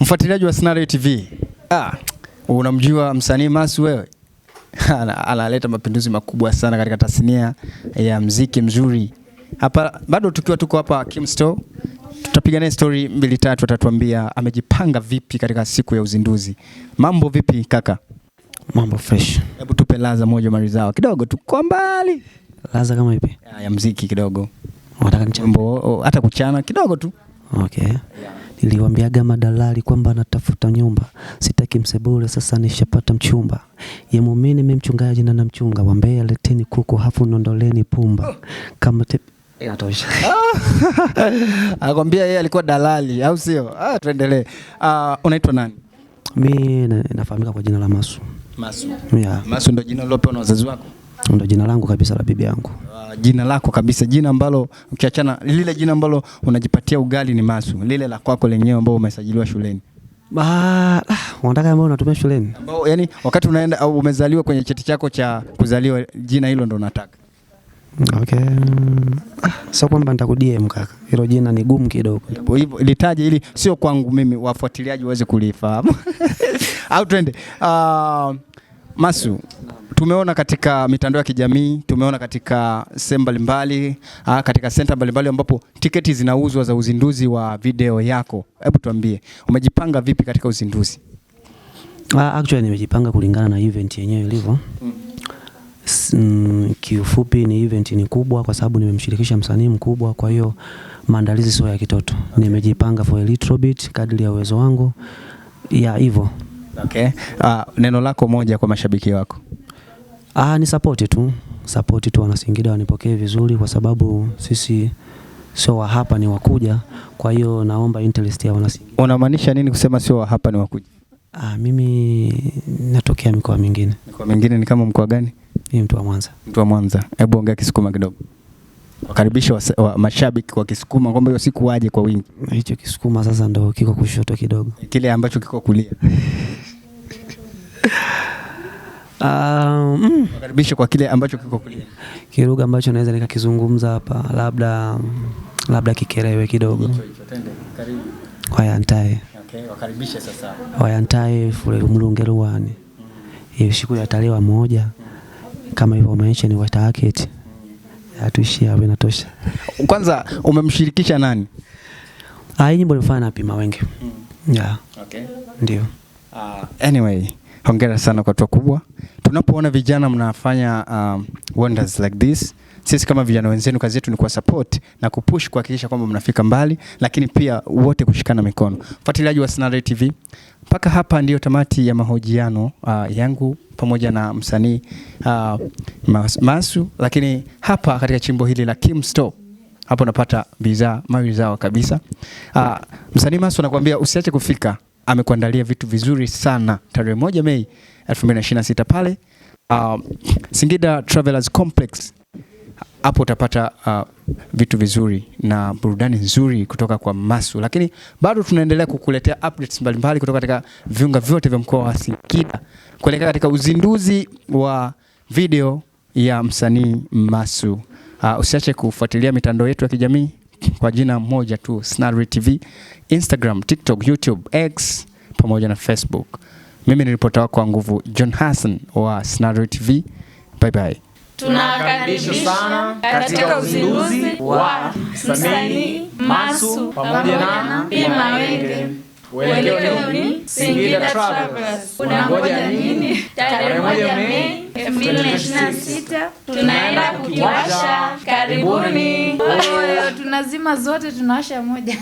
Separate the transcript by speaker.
Speaker 1: Mfuatiliaji wa Snare TV. Unamjua msanii Masu wewe? Analeta mapinduzi makubwa sana katika tasnia ya muziki mzuri. Hapa bado tuko hapa Kim Store. Tutapiga naye story 2-3, atatuambia amejipanga vipi katika siku ya uzinduzi. Mambo vipi kaka?
Speaker 2: Mambo fresh.
Speaker 1: Hebu tupe laza moja marizao kidogo tu kwa mbali.
Speaker 2: Laza kama ipi?
Speaker 1: Ya muziki kidogo.
Speaker 2: Unataka
Speaker 1: mchambo hata kuchana kidogo tu.
Speaker 2: Okay. Niliwaambiaga madalali kwamba natafuta nyumba, sitaki msebule, sasa nishapata mchumba. Ye muumini mimi mchungaji na namchunga, waambie leteni kuku hafu nondoleni pumba. Kama inatosha.
Speaker 1: Anakuambia yeye alikuwa dalali au sio? Tuendelee. Unaitwa nani?
Speaker 2: Mimi nafahamika kwa jina la Masu.
Speaker 1: Masu.
Speaker 2: Yeah.
Speaker 1: Masu ndio jina lilopewa na wazazi wako?
Speaker 2: Ndio jina langu kabisa la bibi yangu.
Speaker 1: Jina lako kabisa, jina ambalo ukiachana lile jina ambalo unajipatia ugali ni Masu, lile la kwako lenyewe ambao umesajiliwa shuleni.
Speaker 2: Unataka ambao unatumia shuleni?
Speaker 1: Ambao yani wakati unaenda au umezaliwa kwenye cheti chako cha kuzaliwa jina hilo ndo unataka.
Speaker 2: Okay. Sio kwamba nitakudia kaka. Hilo jina ni gumu kidogo.
Speaker 1: Hivyo litaje ili sio kwangu mimi, wafuatiliaji waweze kulifahamu. Au twende. Masu, tumeona katika mitandao ya kijamii, tumeona katika sehemu mbalimbali, katika center mbalimbali ambapo tiketi zinauzwa za uzinduzi wa video yako. Hebu tuambie, umejipanga vipi katika uzinduzi?
Speaker 2: Actually nimejipanga kulingana na event yenyewe ilivyo. Kiufupi ni event ni kubwa kwa sababu nimemshirikisha msanii mkubwa, kwa hiyo maandalizi sio ya kitoto. Nimejipanga for a little bit kadri ya uwezo wangu. Hivyo.
Speaker 1: Okay. Neno lako moja kwa mashabiki wako?
Speaker 2: Ni support tu Wanasingida wanipokee vizuri kwa sababu sisi sio wa hapa, ni wakuja. Kwa hiyo naomba interest ya Wanasingida.
Speaker 1: Unamaanisha nini kusema sio wa hapa ni wakuja?
Speaker 2: Mimi natokea mikoa mingine.
Speaker 1: Mikoa mingine ni kama mkoa gani?
Speaker 2: Mimi mtu wa Mwanza.
Speaker 1: Mtu wa Mwanza. Hebu ongea Kisukuma kidogo. Wakaribisha mashabiki kwa Kisukuma kwamba hiyo siku waje kwa wingi.
Speaker 2: Hicho Kisukuma sasa ndo kiko kushoto kidogo.
Speaker 1: Kile ambacho kiko kulia. Wakaribisha kwa kile ambacho kiko kulia.
Speaker 2: Kiruga ambacho naweza nikakizungumza hapa labda kikerewe kidogo.
Speaker 1: Karibu.
Speaker 2: Wayantaye.
Speaker 1: Okay, wakaribisha sasa.
Speaker 2: Wayantaye fule mlungeruwani. Hiyo siku ya tarehe 1 kama hivyo umeacha ni wataketi. Atuishia hapo inatosha.
Speaker 1: Kwanza umemshirikisha nani?
Speaker 2: Hii nyimbo nilifanya na Pima Wengi.
Speaker 1: Okay.
Speaker 2: Ndio.
Speaker 1: Anyway, hongera sana kwa watu kubwa. Tunapoona vijana mnafanya wonders like this, sisi kama vijana wenzenu kazi yetu ni kwa support na kupush kuhakikisha kwamba mnafika mbali, lakini pia wote kushikana mikono. Fuatiliaji wa Snare TV, mpaka hapa ndio tamati ya mahojiano yangu pamoja na msanii Masu, lakini hapa katika chimbo hili la Kim Store hapo napata bidhaa marizao kabisa. Msanii Masu anakuambia usiache kufika, amekuandalia vitu vizuri sana tarehe 1 Mei 2026 pale Singida Travelers Complex. Hapo utapata vitu vizuri na burudani nzuri kutoka kwa Masu, lakini bado tunaendelea kukuletea updates mbalimbali kutoka katika viunga vyote vya mkoa wa Singida kuelekea katika uzinduzi wa video ya msanii Masu. Usiache kufuatilia mitandao yetu ya kijamii kwa jina moja tu, Snare TV, Instagram, TikTok, YouTube, X pamoja na Facebook. Mimi ni ripota wako wa nguvu John Hassan wa Snare TV. Bye bye.
Speaker 3: Tunakaribisha sana katika uzinduzi wa msanii Masu pamoja na Pima Wengi. Welekeo ni Singida Travelers. Unangoja nini? Tarehe 1 Mei 2026 tunaenda kukiwasha. Karibuni.
Speaker 4: Tunazima zote, tunawasha moja.